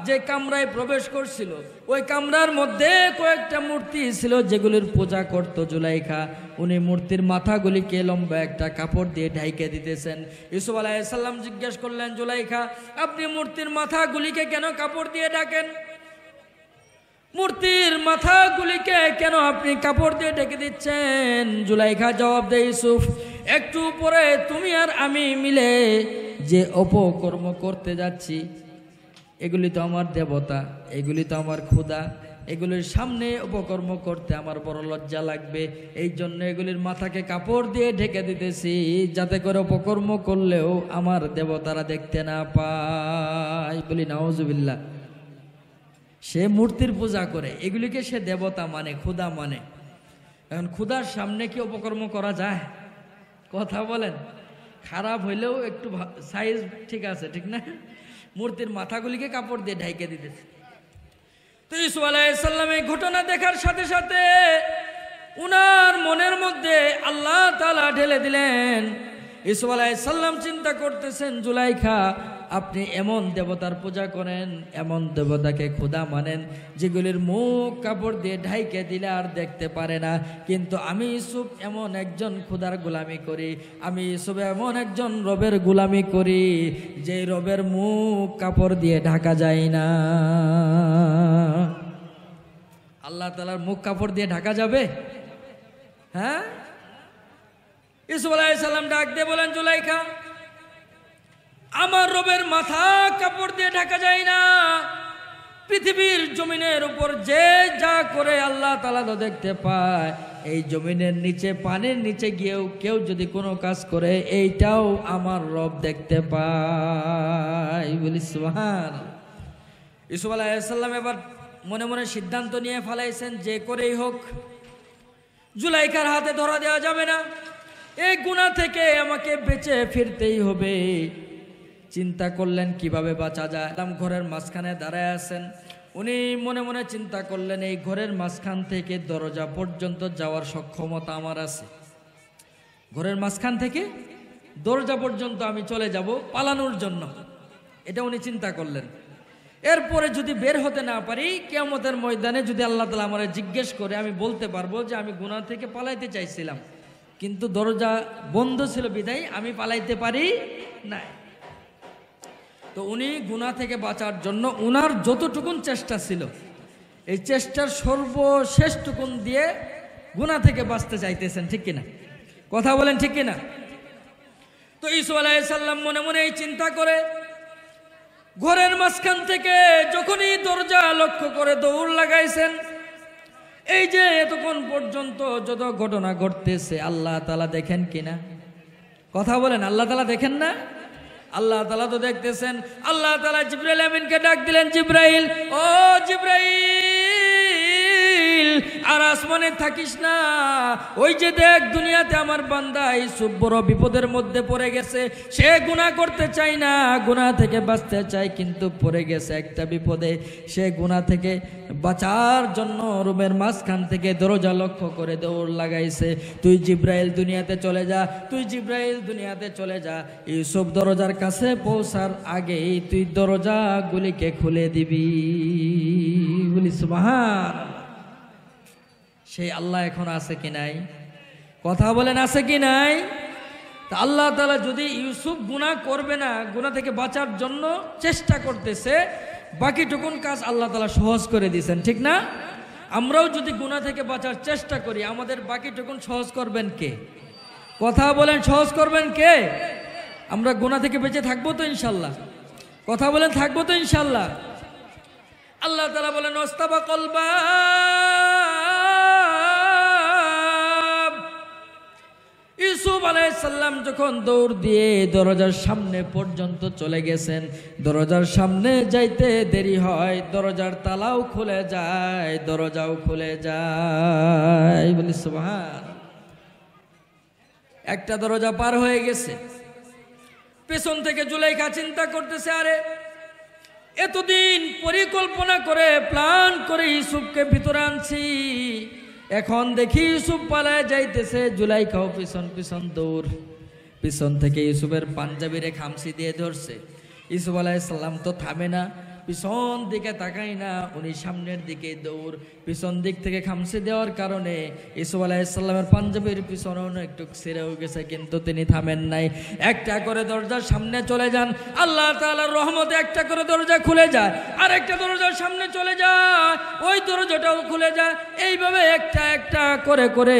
যে কামরায় প্রবেশ করছিল, ওই কামরার মধ্যে কয়েকটা মূর্তি ছিল যেগুলির পূজা করত জুলাইখা। উনি মূর্তির মাথাগুলিকে লম্বা একটা কাপড় দিয়ে ঢাইকে দিতেছেন। ইউসুফ আলাইহিস সালাম জিজ্ঞেস করলেন, জুলাইখা আপনি মূর্তির মাথাগুলিকে কেন কাপড় দিয়ে ঢাকেন? মূর্তির মাথাগুলিকে কেন আপনি কাপড় দিয়ে ঢেকে দিচ্ছেন? জুলাইখা জবাব দেয়, ইউসুফ একটু পরে তুমি আর আমি মিলে যে অপকর্ম করতে যাচ্ছি, এগুলি তো আমার দেবতা, এগুলি তো আমার খোদা, এগুলির সামনে অপকর্ম করতে আমার বড় লজ্জা লাগবে, এই জন্য এগুলির মাথাকে কাপড় দিয়ে ঢেকে দিতেছি, যাতে করে অপকর্ম করলেও আমার দেবতারা দেখতে না পায়। বলি নাউজুবিল্লাহ। সে মূর্তির পূজা করে, এগুলিকে সে দেবতা মানে, খোদা মানে। এখন খোদার সামনে কি অপকর্ম করা যায়? কথা বলেন। খারাপ হইলেও একটু সাইজ ঠিক আছে, ঠিক না? মূর্তির মাথাগুলিকে কাপড় দিয়ে ঢাইকে দিতেছে। তো ইউসুফ আলাইহিস সালাম এই ঘটনা দেখার সাথে সাথে উনার মনের মধ্যে আল্লাহ তাআলা ঢেলে দিলেন। ইউসুফ আলাইহিস সালাম চিন্তা করতেছেন, জুলাইখা আপনি এমন দেবতার পূজা করেন, এমন দেবতাকে খোদা মানেন যেগুলির মুখ কাপড় দিয়ে ঢাইকে দিলে আর দেখতে পারে না, কিন্তু আমি ইউসুফ এমন একজন খোদার গোলামি করি, আমি ইউসুফ এমন একজন রবের গোলামি করি যে রবের মুখ কাপড় দিয়ে ঢাকা যায় না। আল্লাহ তাআলার মুখ কাপড় দিয়ে ঢাকা যাবে? হ্যাঁ? ইউসুফ আলাইহিস সালাম ডাক দিয়ে বলেন, জুলাইখা আমার রবের মাথা কাপড় দিয়ে ঢাকা যায় না। পৃথিবীর জমিনের উপর যে যা করে আল্লাহ তাআলা তো দেখতে পায়, এই জমিনের নিচে পানির নিচে গিয়েও কেউ যদি কোনো কাজ করে এইটাও আমার রব দেখতে পায়। বলি সুবহানাল্লাহ। ইউসুফ আলাইহিস সালাম এবার মনে মনে সিদ্ধান্ত নিয়ে ফেলাইছেন, যে করেই হোক জুলাইখার হাতে ধরা দেওয়া যাবে না, এই গুনাহ থেকে আমাকে বেঁচে ফিরতেই হবে। চিন্তা করলেন কিভাবে বাঁচা যায়। ঘরের মাঝখানে দাঁড়ায় আছেন, উনি মনে মনে চিন্তা করলেন এই ঘরের মাঝখান থেকে দরজা পর্যন্ত যাওয়ার সক্ষমতা আমার আছে, ঘরের মাঝখান থেকে দরজা পর্যন্ত আমি চলে যাব পালানোর জন্য, এটা উনি চিন্তা করলেন। এরপরে যদি বের হতে না পারি, কিয়ামতের ময়দানে যদি আল্লাহ তাআলা আমারে জিজ্ঞেস করে, আমি বলতে পারবো যে আমি গুনাহ থেকে পালাইতে চাইছিলাম, কিন্তু দরজা বন্ধ ছিল বিধায় আমি পালাইতে পারি না। তো উনি গুনাহ থেকে বাঁচার জন্য উনার যতটুকুন চেষ্টা ছিল, এই চেষ্টার সর্বশেষটুকুন দিয়ে গুনাহ থেকে বাঁচতে চাইতেছেন, ঠিক কিনা? কথা বলেন ঠিক কিনা? তো ইউসুফ আলাইহিস সালাম মনে মনে এই চিন্তা করে ঘরের মাঝখান থেকে যখনই দরজা লক্ষ্য করে দৌড় লাগাইছেন, এই যে এতক্ষণ পর্যন্ত যত ঘটনা ঘটতেছে আল্লাহ তাআলা দেখেন কিনা? কথা বলেন, আল্লাহ তাআলা দেখেন না? আল্লাহ তাআলা তো দেখতেছেন। আল্লাহ তাআলা জিবরাইল আমিনকে ডাক দিলেন, জিবরাইল, ও জিবরাইল, আর আসমানে থাকিস না, ওই যে দেখ দুনিয়াতে আমার বান্দা ইউসুফ বড় বিপদের মধ্যে পড়ে গেছে, সে গুনাহ করতে চায় না, গুনাহ থেকে বাঁচতে চায়, কিন্তু পড়ে গেছে একটা বিপদে। সে গুনাহ থেকে বাঁচার জন্য রুমের মাঝখান থেকে দরজা লক্ষ্য করে দৌড় লাগাইছে। তুই জিবরাইল দুনিয়াতে চলে যা, তুই জিবরাইল দুনিয়াতে চলে যা, ইউসুফ দরজার কাছে পৌঁছার আগেই তুই দরজাগুলিকে খুলে দিবি। বলি সুবহানাল্লাহ। সেই আল্লাহ এখন আছে কি নাই? কথা বলেন, আছে কি নাই? তা আল্লাহ তাআলা যদি ইউসুফ গুনাহ করবে না, গুনাহ থেকে বাঁচার জন্য চেষ্টা করতেছে, বাকিটুকুন কাজ আল্লাহ তাআলা সহজ করে দিয়েছেন, ঠিক না? আমরাও যদি গুনাহ থেকে বাঁচার চেষ্টা করি, আমাদের বাকিটুকুন সহজ করবেন কে? কথা বলেন, সহজ করবেন কে? আমরা গুনাহ থেকে বেঁচে থাকবো তো ইনশাল্লাহ? কথা বলেন, থাকবো তো ইনশাল্লাহ? আল্লাহ তাআলা বলেন, ওয়াস্তাবাকাল বাব। ইউসুফ আলাইহিস সালাম যখন দৌড় দিয়ে দরজার সামনে পর্যন্ত চলে গেছেন, দরজার সামনে যাইতে দেরি হয়, দরজার তালাও খুলে যায়, দরজাও খুলে যায়। বলি সুবহান। একটা দরজা পার হয়ে গেছে, পেছন থেকে জুলাইখা চিন্তা করতেছে, আরে এতদিন পরিকল্পনা করে প্ল্যান করে ইউসুফকে ভিতরে আনছি, এখন দেখি ইউসুফ পালায় যাইতেছে, জুলাইখাও পিছন পিছন দৌড়। পিছন থেকে ইউসুফের পাঞ্জাবিরে খামসি দিয়ে ধরছে। ইউসুফ আলাইহিস সালাম তো থামে না, পিছন দিকে তাকাই না, উনি সামনের দিকে দৌড়। পিছন দিক থেকে খামসি দেওয়ার কারণে ইউসুফ আলাইহিস সালামের পাঞ্জাবির পিছনেও একটু ছিঁড়েও গেছে, কিন্তু তিনি থামেন নাই। একটা করে দরজার সামনে চলে যান, আল্লাহ তাআলার রহমতে একটা করে দরজা খুলে যায়, আর একটা দরজার সামনে চলে যায়, ওই দরজাটাও খুলে যায়। এইভাবে একটা একটা করে করে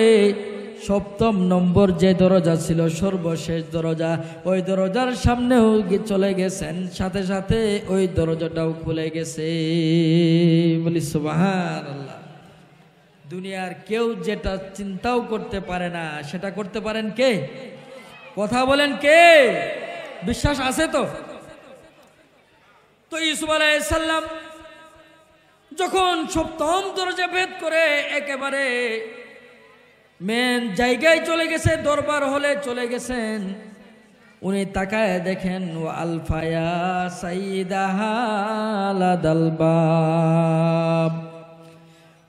সপ্তম নম্বর যে দরজা ছিল, সর্বশেষ দরজা, ওই দরজার সামনেও চলে গেছেন, সাথে সাথে ওই দরজাটাও খুলে গেছে। বলি সুবহানাল্লাহ। দুনিয়ার কেউ যেটা চিন্তাও করতে পারে না, সেটা করতে পারেন কে? কথা বলেন কে? বিশ্বাস আছে তো? তো ইউসুফ আলাইহিস সালাম যখন সপ্তম দরজা ভেদ করে একেবারে মেন জায়গায় চলে গেছে, দরবার হলে চলে গেছেন, উনি তাকায় দেখেন, ও আলফায়া সাইদাহা লাদাল বাব।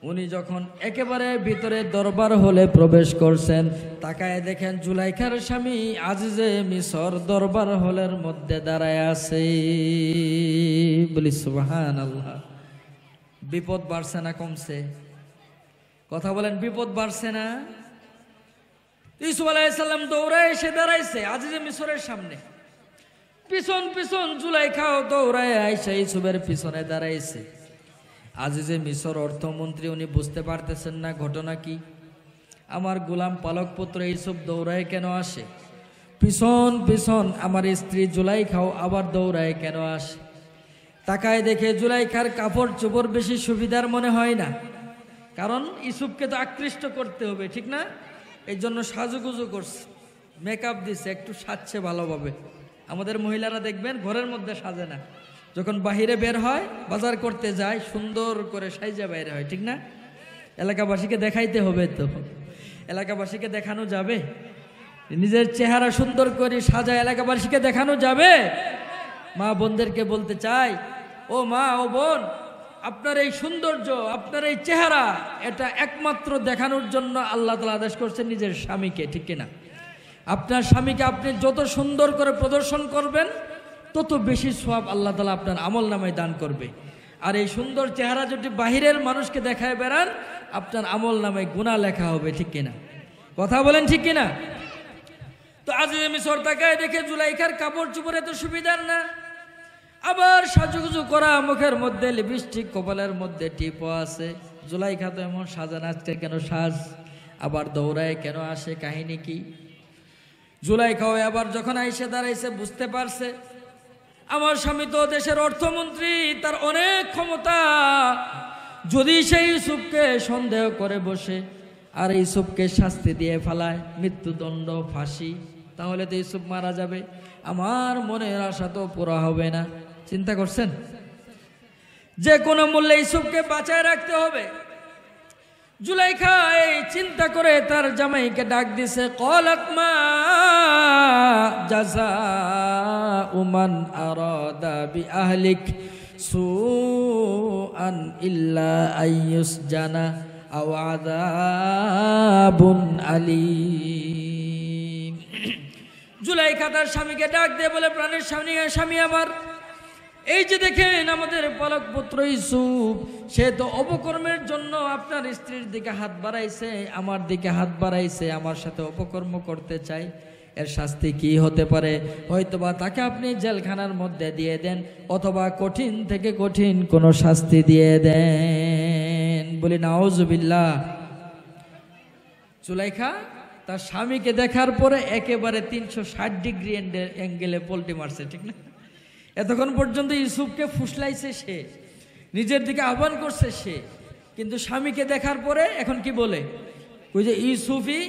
উনি যখন একেবারে ভিতরে দরবার হলে প্রবেশ করছেন, তাকায় দেখেন জুলাইখার স্বামী আজিজে মিসর দরবার হলের মধ্যে দাঁড়ায় আছে। বলি সুবহানাল্লাহ। বিপদ বাড়ছে না কমছে? কথা বলেন, বিপদ বাড়ছে না? ইউসুফ আলাইহিস সালাম দৌড়ায় এসে দাঁড়াইছে আজিজে মিসরের সামনে, পিছন পিছন জুলাইখাও দৌড়ায় আইসা ইউসুফের পিছনে দাঁড়াইছে। আজিজে মিসর অর্থমন্ত্রী, উনি বুঝতে পারতেছেন না ঘটনা কি। আমার গোলাম পালক পুত্র ইউসুফ দৌড়ায় কেন আসে? পিছন পিছন আমার স্ত্রী জুলাইখাও আবার দৌড়ায় কেন আসে? তাকায় দেখে জুলাইখার কাপড় চোপড় বেশি সুবিধার মনে হয় না, কারণ ইউসুফকে তো আকৃষ্ট করতে হবে, ঠিক না? এই জন্য সাজুগুজু করছে, মেকআপ দিছে, একটু সাজছে ভালোভাবে। আমাদের মহিলারা দেখবেন ঘরের মধ্যে সাজে না, যখন বাহিরে বের হয়, বাজার করতে যায়, সুন্দর করে সাইজা বাইরে হয়, ঠিক না? এলাকাবাসীকে দেখাইতে হবে তো। এলাকাবাসীকে দেখানো যাবে? নিজের চেহারা সুন্দর করে সাজা এলাকাবাসীকে দেখানো যাবে? মা বোনদেরকে বলতে চাই, ও মা ও বোন, আপনার এই সৌন্দর্য, আপনার এই চেহারা, এটা একমাত্র দেখানোর জন্য আল্লাহ তাআলা আদেশ করছেন নিজের স্বামীকে, ঠিক কিনা? আপনার স্বামীকে আপনি যত সুন্দর করে প্রদর্শন করবেন তত বেশি সওয়াব আল্লাহ তাআলা আপনার আমল নামায় দান করবে। আর এই সুন্দর চেহারা যদি বাহিরের মানুষকে দেখায় বেড়ান, আপনার আমল নামায় গুনাহ লেখা হবে, ঠিক কিনা? কথা বলেন ঠিক কিনা? তো আজিজে মিসর তাকায় দেখে জুলাইখার কাপড় চোপড় এত সুবিধার না, আবার সাজুগুজু করা, মুখের মধ্যে লিপস্টিক, কপালের মধ্যে টিপও আছে। জুলাইখা তো এমন সাজান, আজকে কেন সাজ, আবার দৌড়ায় কেন আসে, কাহিনী কি? জুলাইখাও আবার যখন আইসে দাঁড়াইছে বুঝতে পারছে আমার স্বামী তো দেশের অর্থমন্ত্রী, তার অনেক ক্ষমতা। যদি সেই ইউসুফকে সন্দেহ করে বসে আর ইউসুফকে শাস্তি দিয়ে ফেলায়, মৃত্যুদণ্ড, ফাঁসি, তাহলে তো ইউসুফ মারা যাবে, আমার মনের আশা তো পুরা হবে না। চিন্তা করছেন? যে কোনো মূল্যে ইউসুফকে বাঁচায় রাখতে হবে। জুলাইখা এই চিন্তা করে তার জামাইকে ডাক দিছে, ক্বালাত মা জাযাউ মান আরাদা বিআহলিক সুআন ইল্লা আইয়ুসজানা আও আযাবুন আলীম। জুলাইখা তার স্বামীকে ডাক দিয়ে বলে, প্রাণের স্বামী আমার, এই যে দেখেন আমাদের পলক পুত্র ইউসুফ, সে তো অপকর্মের জন্য আপনার স্ত্রীর দিকে হাত বাড়াইছে, আমার দিকে হাত বাড়াইছে, আমার সাথে অপকর্ম করতে চাই। এর শাস্তি কি হতে পারে? হয়তোবা তাকে আপনি জেলখানার মধ্যে দিয়ে দেন, অথবা কঠিন থেকে কঠিন কোনো শাস্তি দিয়ে দেন। বলি নাউজুবিল্লাহ। জুলাইখা তার স্বামীকে দেখার পরে একেবারে 360 ডিগ্রি অ্যাঙ্গেলে পল্টি মারছে, ঠিক না? এতক্ষণ পর্যন্ত ইউসুফকে ফুসলাইছে সে, নিজের দিকে আহ্বান করছে সে, কিন্তু স্বামীকে দেখার পরে এখন কি বলে? ওই যে ইউসুফই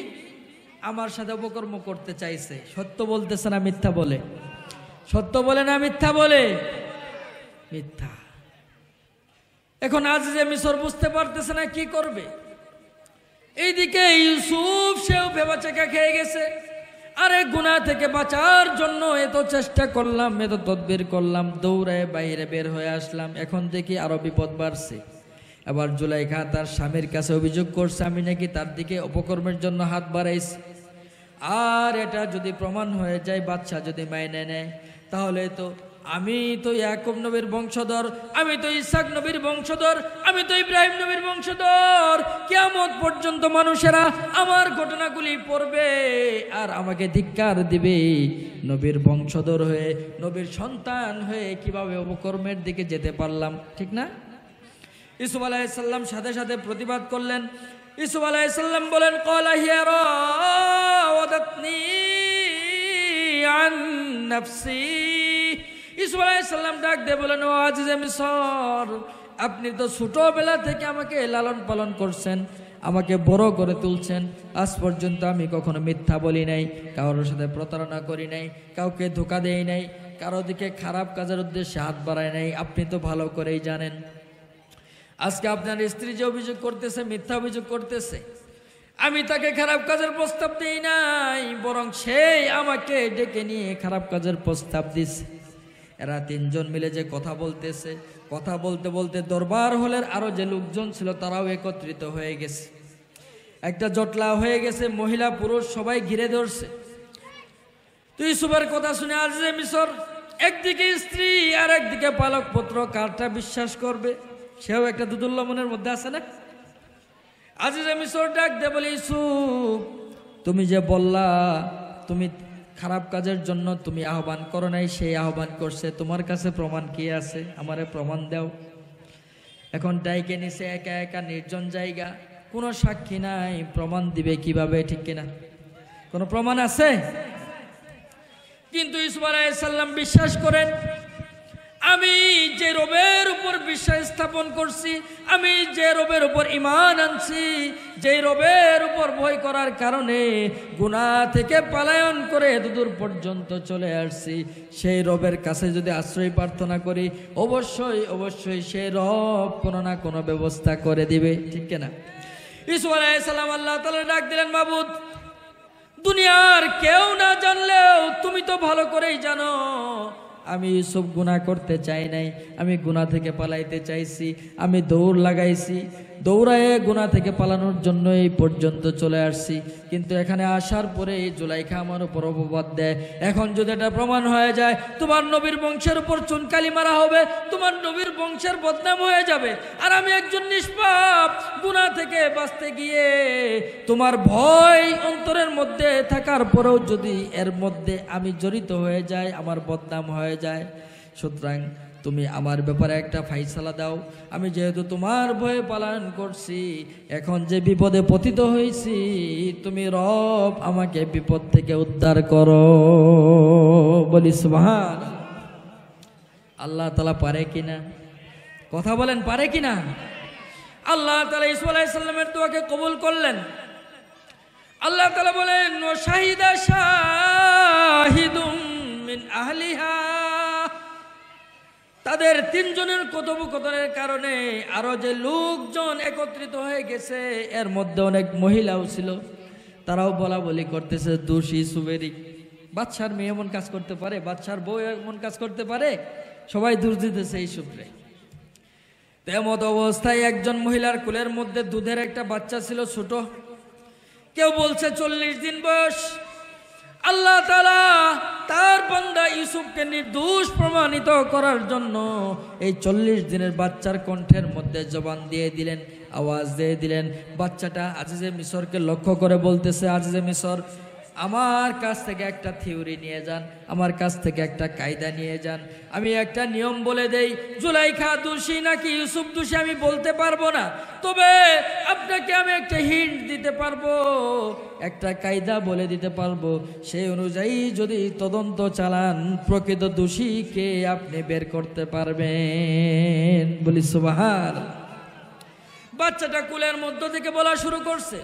আমার সাথে অপকর্ম করতে চাইছে। সত্য বলতেছে না মিথ্যা বলে? সত্য বলে না মিথ্যা বলে? মিথ্যা। এখন আজিজে মিসর বুঝতে পারতেছে না কি করবে। এইদিকে ইউসুফ, সেও ভেবাচাকা খেয়ে গেছে। আরে গুনাহ থেকে বাঁচার জন্য এত চেষ্টা করলাম, এত তদবির করলাম, দৌড়ায় বাইরে বের হয়ে আসলাম, এখন দেখি আরো বিপদ বাড়ছে। আবার জুলাইখা তার স্বামীর কাছে অভিযোগ করছে আমি নাকি তার দিকে অপকর্মের জন্য হাত বাড়াইছি। আর এটা যদি প্রমাণ হয়ে যায়, বাদশা যদি মাইনে নেয়, তাহলে তো আমি তো ইয়াকুব নবীর বংশধর, আমি তো ইসহাক নবীর বংশধর, আমি তো ইব্রাহিম নবীর বংশধর। কিয়ামত পর্যন্ত মানুষেরা আমার ঘটনাগুলি পড়বে আর আমাকে ধিক্কার দিবে। নবীর বংশধর হয়ে, নবীর সন্তান হয়ে কিভাবে অপকর্মের দিকে যেতে পারলাম, ঠিক না? ইউসুফ আলাইহিস সালাম সাথে সাথে প্রতিবাদ করলেন। ইউসুফ আলাইহিস সালাম বলেন, ক্বালা হিয়া রাওয়াদাতনি আন নাফসি। ইউসুফ আলাইহিস সালাম ডাক দিয়ে বলেন, ও আজিজে মিসর, আপনি তো ছোটবেলা থেকে আমাকে লালন পালন করছেন, আমাকে বড় করে তুলছেন। আজ পর্যন্ত আমি কখনো মিথ্যা বলি নাই, কারোর সাথে প্রতারণা করি নাই, কাউকে ধোঁকা দেই নাই, কারো দিকে খারাপ কাজের উদ্দেশ্যে হাত বাড়াই নাই। আপনি তো ভালো করেই জানেন। আজকে আপনার স্ত্রী যে অভিযোগ করতেছে, মিথ্যা অভিযোগ করতেছে, আমি তাকে খারাপ কাজের প্রস্তাব দিই নাই, বরং সেই আমাকে ডেকে নিয়ে খারাপ কাজের প্রস্তাব দিছে। এরা তিনজন মিলে যে কথা বলতেছে, কথা বলতে বলতে দরবার হলের আরো যে লোকজন ছিল তারাও একত্রিত হয়ে গেছে। একটা জটলা হয়ে গেছে, মহিলা পুরুষ সবাই ঘিরে ধরছে। তো ইউসুফের কথা শুনে আজিজে মিসর, একদিকে স্ত্রী আর একদিকে পালক পুত্র, কারটা বিশ্বাস করবে? সেও একটা দুদুল্য মনের মধ্যে আছে না? আজিজে মিসর ডাক দে বলে, ইউসুফ, তুমি যে বললা তুমি খারাপ কাজের জন্য তুমি আহ্বান করো নাই, সেই আহ্বান করছে, তোমার কাছে প্রমাণ কি আছে? আমারে প্রমাণ দাও। এখন ডাইকে নিছে একা একা নির্জন জায়গা, কোনো সাক্ষী নাই, প্রমাণ দিবে কিভাবে, ঠিক কিনা? কোনো প্রমাণ আছে? কিন্তু ইউসুফ আলাইহিস সালাম বিশ্বাস করেন, আমি যে রবের উপর বিশ্বাস স্থাপন করছি, আমি যে রবের উপর ঈমান আনছি, যে রবের উপর ভয় করার কারণে গুনাহ থেকে পলায়ন করে এতদূর পর্যন্ত চলে আসছি, সেই রবের কাছে যদি আশ্রয় প্রার্থনা করি, অবশ্যই অবশ্যই সেই রব কোনো না কোনো ব্যবস্থা করে দিবে, ঠিক কিনা? ইউসুফ আলাইহিস সালাম আল্লাহ তাআলা ডাক দিলেন, মাবুদ, দুনিয়ার কেউ না জানলেও তুমি তো ভালো করেই জানো আমি ইউসুফ গুনাহ করতে চাই নাই, আমি গুনাহ থেকে পালাইতে চাইছি, আমি দৌড় লাগাইছি, দৌড়ায়ে গুনাহ থেকে পালানোর জন্য এই পর্যন্ত চলে আসছি। কিন্তু এখানে আসার পরে এই জুলাইখা আমার উপর অপবাদ দেয়। এখন যদি এটা প্রমাণ হয়ে যায় তোমার নবীর বংশের উপর চুনকালি মারা হবে, তোমার নবীর বংশের বদনাম হয়ে যাবে, আর আমি একজন নিষ্পাপ গুনাহ থেকে বাঁচতে গিয়ে তোমার ভয় অন্তরের মধ্যে থাকার পরেও যদি এর মধ্যে আমি জড়িত হয়ে যাই, আমার বদনাম হয়ে যায়। সুতরাং তুমি আমার ব্যাপারে একটা ফাইসালা দাও। আমি যেহেতু তোমার ভয়ে পালন করছি, এখন যে বিপদে পতিত হয়েছি, তুমি রব আমাকে বিপদ থেকে উদ্ধার করো। বলি সুবহান। আল্লাহ তাআলা পারে কিনা? কথা বলেন, পারে কিনা? আল্লাহ তাআলা ইউসুফ আলাইহিস সালামের দোয়াকে কবুল করলেন। আল্লাহ তাআলা বলেন, ও শাহিদা শাহিদুম মিন আহলিহা, তাদের তিনজনের কথোপকথনের কারণে আরো যে লোকজন একত্রিত হয়ে গেছে, এর মধ্যে অনেক মহিলাও ছিল, তারাও বলা বলি করতেছে দোষ ইউসুফেরই। বাদশার মেয়ে এমন কাজ করতে পারে, বাদশার বউ এমন কাজ করতে পারে, সবাই দোষ দিতেছে ইউসুফরে। তেমত অবস্থায় একজন মহিলার কোলের মধ্যে দুধের একটা বাচ্চা ছিল ছোট, কেউ বলছে 40 দিন বয়স। আল্লাহ তাআলা তার বান্দা ইউসুফকে নির্দোষ প্রমাণিত করার জন্য এই 40 দিনের বাচ্চার কণ্ঠের মধ্যে জবান দিয়ে দিলেন, আওয়াজ দিয়ে দিলেন। বাচ্চাটা আজিজে মিশরকে লক্ষ্য করে বলতেছে, আজিজে মিশর, আমার কাছ থেকে একটা থিওরি নিয়ে যান, আমার কাছ থেকে একটা কায়দা নিয়ে যান। আমি একটা নিয়ম বলে দেই, জুলাইখা দোষী নাকি ইউসুফ দোষী আমি বলতে পারবো না, তবে আপনাকে আমি একটা হিন্ট দিতে পারবো, একটা কায়দা বলে দিতে পারবো। সেই অনুযায়ী যদি তদন্ত চালান, প্রকৃত দোষীকে আপনি বের করতে পারবেন। বলি সুবহান। বাচ্চাটা কুলের মধ্য থেকে বলা শুরু করছে,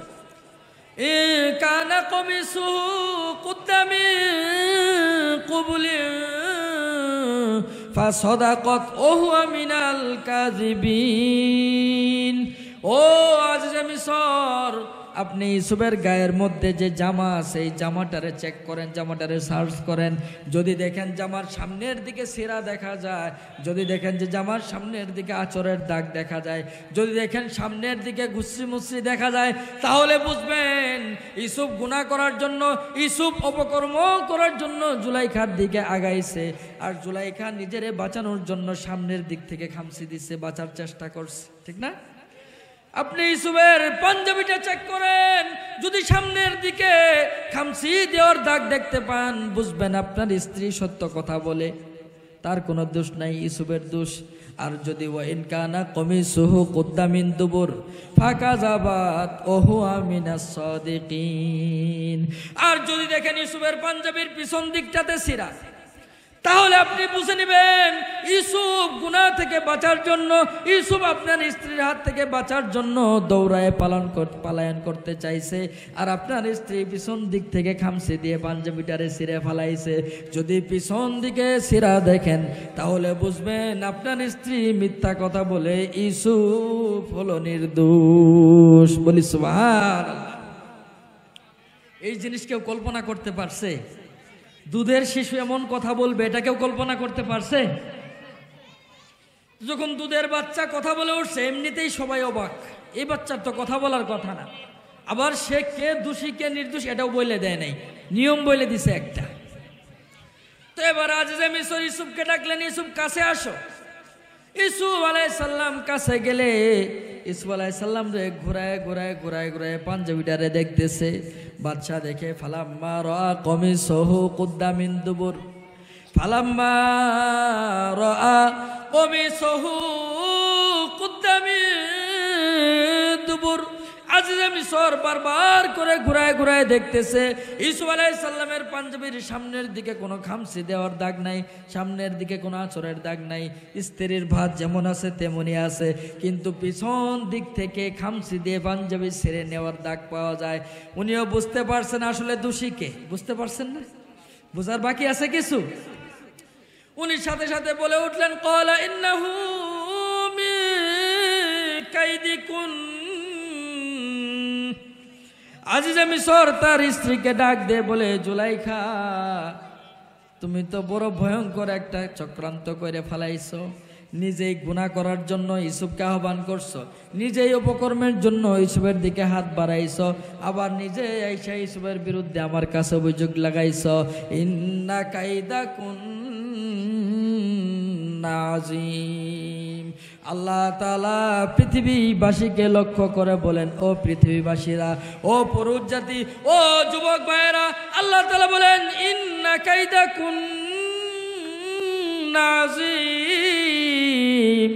কানা কমিসুহু কুদ্দা মিন ক্বাবলি ফাসাদাকাত ওয়া হুয়া মিনাল কাযিবিন। ও আজিজে মিশর, আপনি ইউসুফের গায়ের মধ্যে যে জামা আছে, এই জামাটারে চেক করেন, জামাটারে সার্চ করেন। যদি দেখেন জামার সামনের দিকে ছেঁড়া দেখা যায়, যদি দেখেন যে জামার সামনের দিকে আঁচড়ের দাগ দেখা যায়, যদি দেখেন সামনের দিকে ঘুষরি মুসরি দেখা যায়, তাহলে বুঝবেন ইউসুফ গুনাহ করার জন্য, ইউসুফ অপকর্ম করার জন্য জুলাইখার দিকে আগাইছে। আর জুলাইখা নিজেরে বাঁচানোর জন্য সামনের দিক থেকে খামচি দিচ্ছে, বাঁচার চেষ্টা করছে, ঠিক না? আপনি ইউসুফের পাঞ্জাবিটা চেক করেন, যদি সামনের দিকে খামচি দেওয়ার দাগ দেখতে পান, বুঝবেন আপনার স্ত্রী সত্য কথা বলে, তার কোনো দোষ নাই, ইউসুফের দোষ। আর যদি ওয়াইন কানা কমিসুহু কুদ্দা মিন দুবুর ফাকাযাবাত ওয়া হুয়া মিনাস সাদিকিন, আর যদি দেখেন ইউসুফের পাঞ্জাবির পিছন দিকটাতে ছিঁড়া, তাহলে আপনি বুঝে নেবেন ইউসুফ গুনাহ থেকে বাঁচার জন্য, ইউসুফ আপনার স্ত্রীর হাত থেকে বাঁচার জন্য দৌড়ায় পালায়ন করতে চাইছে, আর আপনার স্ত্রী পিছন দিক থেকে খামচি দিয়ে পাঞ্জাবিটারে ছিঁড়ে ফেলাইছে। যদি পিছন দিকে ছিঁড়া দেখেন, তাহলে বুঝবেন আপনার স্ত্রী মিথ্যা কথা বলে ইউসুফ হলো নির্দোষ। বলি সুবহানাল্লাহ। এই জিনিস কেউ কল্পনা করতে পারছে? দুধের শিশু এমন কথা বলবে, এটা কেউ কল্পনা করতে পারছে? যখন দুধের বাচ্চা কথা বলে উঠছে, এমনিতেই সবাই অবাক, এই বাচ্চার তো কথা বলার কথা না। আবার সে কে দোষী কে নির্দোষ এটাও বলে দেয় নাই, নিয়ম বলে দিছে একটা। তো এবার আজিজে মিশর ইউসুফকে ডাকলেন, ইউসুফ কাছে আসো। ইউসুফ আলাইহিস সালাম কাছে গেলে ইউসুফ আলাইহিস সালাম রে ঘুরায় ঘুরায় ঘুরায় ঘুরায় পাঞ্জাবিটারে দেখতেছে। বাদশা দেখে ফালাম্মা রা কমিসহু কুদ্দা মিন দুবুর, ফালাম্মা রা কমিসহু কুদ্দা মিন দুবুর। আজিজে মিশর বারবার করে ঘুরায় ঘুরায় দেখতেছে, ইউসুফ আলাইহিস সালামের পাঞ্জাবির সামনের দিকে কোনো খামচি দেওয়ার দাগ নাই, সামনের দিকে কোনো আঁচড়ের দাগ নাই, স্ত্রীর ভাত যেমন আছে তেমনই আছে, কিন্তু পিছন দিক থেকে খামচি দিয়ে পাঞ্জাবি ছেড়ে নেওয়ার দাগ পাওয়া যায়। উনিও বুঝতে পারছেন আসলে দোষী কে, বুঝতে পারছেন না? বুঝার বাকি আছে কিছু? উনি সাথে সাথে বলে উঠলেন, ক্বালা ইন্নাহু মিন কাইদিকুন, আজিজে মিশর তার স্ত্রীকে ডাক দিয়ে বলে, জুলাইখা, তুমি তো বড় ভয়ঙ্কর একটা চক্রান্ত করে ফেলাইছো। নিজেই গুনাহ করার জন্য ইউসুফকে আহ্বান করছো, নিজেই অপকর্মের জন্য ইউসুফের দিকে হাত বাড়াইছো, আবার নিজে আইসা ইউসুফের বিরুদ্ধে আমার কাছে অভিযোগ লাগাইছো। ইন্না কাইদা কুন্না আযীম। আল্লাহ তাআলা পৃথিবীবাসীকে লক্ষ্য করে বলেন, ও পৃথিবীবাসীরা, ও পুরুষ জাতি, ও যুবক ভাইয়েরা, আল্লাহ তাআলা বলেন, ইন্না কাইদা কুন্না আযীম।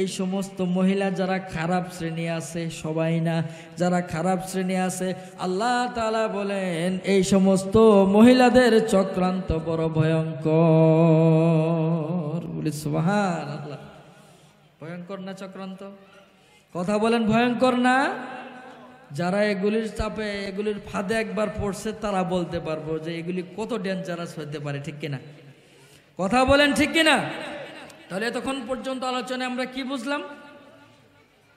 এই সমস্ত মহিলা যারা খারাপ শ্রেণী আছে, সবাই না, যারা খারাপ শ্রেণী আছে, আল্লাহ তাআলা বলেন এই সমস্ত মহিলাদের চক্রান্ত বড় ভয়ঙ্কর। বলি সুবহানাল্লাহ। ভয়ঙ্কর না চক্রান্ত? কথা বলেন, ভয়ঙ্কর না? যারা এগুলির চাপে, এগুলির ফাঁদে একবার পড়ছে, তারা বলতে পারবো যে এগুলি কত ডেঞ্জারাস হতে পারে, ঠিক কিনা? কথা বলেন, ঠিক কিনা? তাহলে এতক্ষণ পর্যন্ত আলোচনায় আমরা কি বুঝলাম?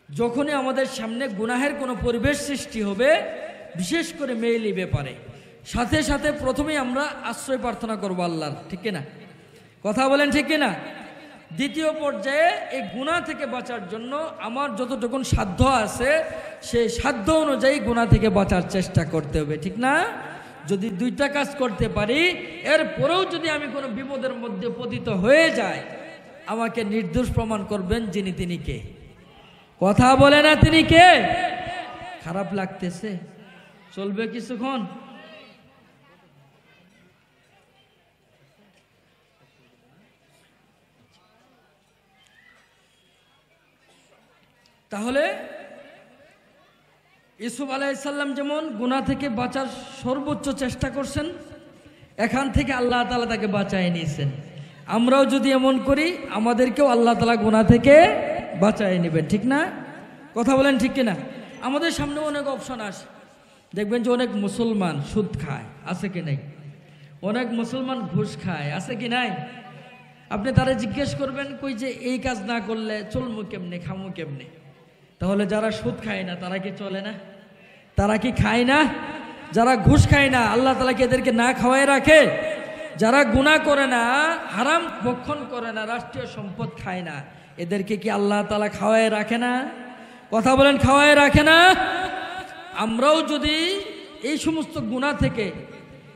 যখনই আমাদের সামনে গুনাহের কোনো পরিবেশ সৃষ্টি হবে, বিশেষ করে মেয়েলি ব্যাপারে, সাথে সাথে প্রথমেই আমরা আশ্রয় প্রার্থনা করবো আল্লাহর, ঠিক কিনা? কথা বলেন, ঠিক কিনা? দ্বিতীয় পর্যায়ে এই গুনাহ থেকে বাঁচার জন্য আমার যতটুকু সাধ্য আছে, সেই সাধ্য অনুযায়ী গুনাহ থেকে বাঁচার চেষ্টা করতে হবে, ঠিক না? যদি দুইটা কাজ করতে পারি, এরপরেও যদি আমি কোনো বিপদের মধ্যে পতিত হয়ে যাই, আমাকে নির্দোষ প্রমাণ করবেন যিনি, তিনি কে? কথা বলে না, তিনি কে? খারাপ লাগতেছে, চলবে কিছুক্ষণ? তাহলে ইউসুফ আলাইহিস সালাম যেমন গুনাহ থেকে বাঁচার সর্বোচ্চ চেষ্টা করছেন, এখান থেকে আল্লাহ তাআলা তাকে বাঁচায় নিয়েছেন। আমরাও যদি এমন করি, আমাদেরকেও আল্লাহ তাআলা গুনাহ থেকে বাঁচায় নেবেন, ঠিক না? কথা বলেন, ঠিক কিনা? আমাদের সামনে অনেক অপশন আসে, দেখবেন যে অনেক মুসলমান সুদ খায়, আছে কি নাই? অনেক মুসলমান ঘুষ খায়, আছে কি নাই? আপনি তারা জিজ্ঞেস করবেন, কই যে এই কাজ না করলে চলমু কেমনে, খামু কেমনে? তাহলে যারা সুদ খায় না তারা কি চলে না? তারা কি খায় না? যারা ঘুষ খায় না, আল্লাহ তাআলা কি এদেরকে না খাওয়ায় রাখে? যারা গুনাহ করে না, হারাম ভক্ষণ করে না, রাষ্ট্রীয় সম্পদ খায় না, এদেরকে কি আল্লাহ তাআলা খাওয়ায় রাখে না? কথা বলেন, খাওয়ায় রাখে না? আমরাও যদি এই সমস্ত গুনাহ থেকে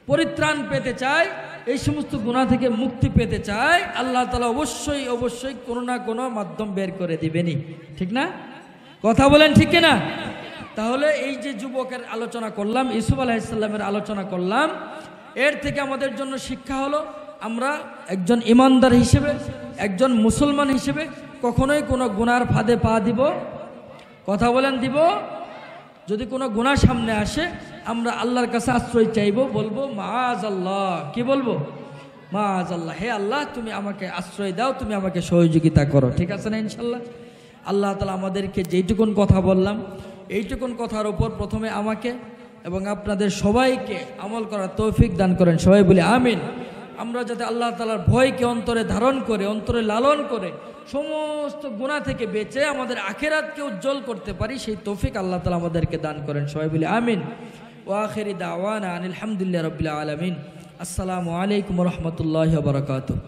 পরিত্রাণ পেতে চাই, এই সমস্ত গুনাহ থেকে মুক্তি পেতে চাই, আল্লাহ তাআলা অবশ্যই অবশ্যই কোনো না কোনো মাধ্যম বের করে দিবেনই, ঠিক না? কথা বলেন, ঠিক কিনা? তাহলে এই যে যুবকের আলোচনা করলাম, ইউসুফ আলাইহিস সালামের আলোচনা করলাম, এর থেকে আমাদের জন্য শিক্ষা হলো, আমরা একজন ইমানদার হিসেবে, একজন মুসলমান হিসেবে কখনোই কোনো গুনার ফাঁদে পা দিব? কথা বলেন, দিব? যদি কোনো গুনাহ সামনে আসে, আমরা আল্লাহর কাছে আশ্রয় চাইবো, বলবো মাআযাল্লাহ। কি বলবো? মাআযাল্লাহ, হে আল্লাহ, তুমি আমাকে আশ্রয় দাও, তুমি আমাকে সহযোগিতা করো, ঠিক আছে না? ইনশাল্লাহ আল্লাহ তাআলা আমাদেরকে যেইটুকুন কথা বললাম, এইটুকুন কথার উপর প্রথমে আমাকে এবং আপনাদের সবাইকে আমল করার তৌফিক দান করেন, সবাই বলি আমিন। আমরা যাতে আল্লাহ তাআলার ভয়কে অন্তরে ধারণ করে, অন্তরে লালন করে, সমস্ত গুনাহ থেকে বেঁচে আমাদের আখিরাতকে উজ্জ্বল করতে পারি, সেই তৌফিক আল্লাহ তাআলা আমাদেরকে দান করেন, সবাই বলি আমিন। ওয়া আখিরি দাওয়ানা আনিল হামদুলিল্লাহি রাব্বিল আলামিন। আসসালামু আলাইকুম ওয়া রাহমাতুল্লাহি ওয়া বারাকাতুহু।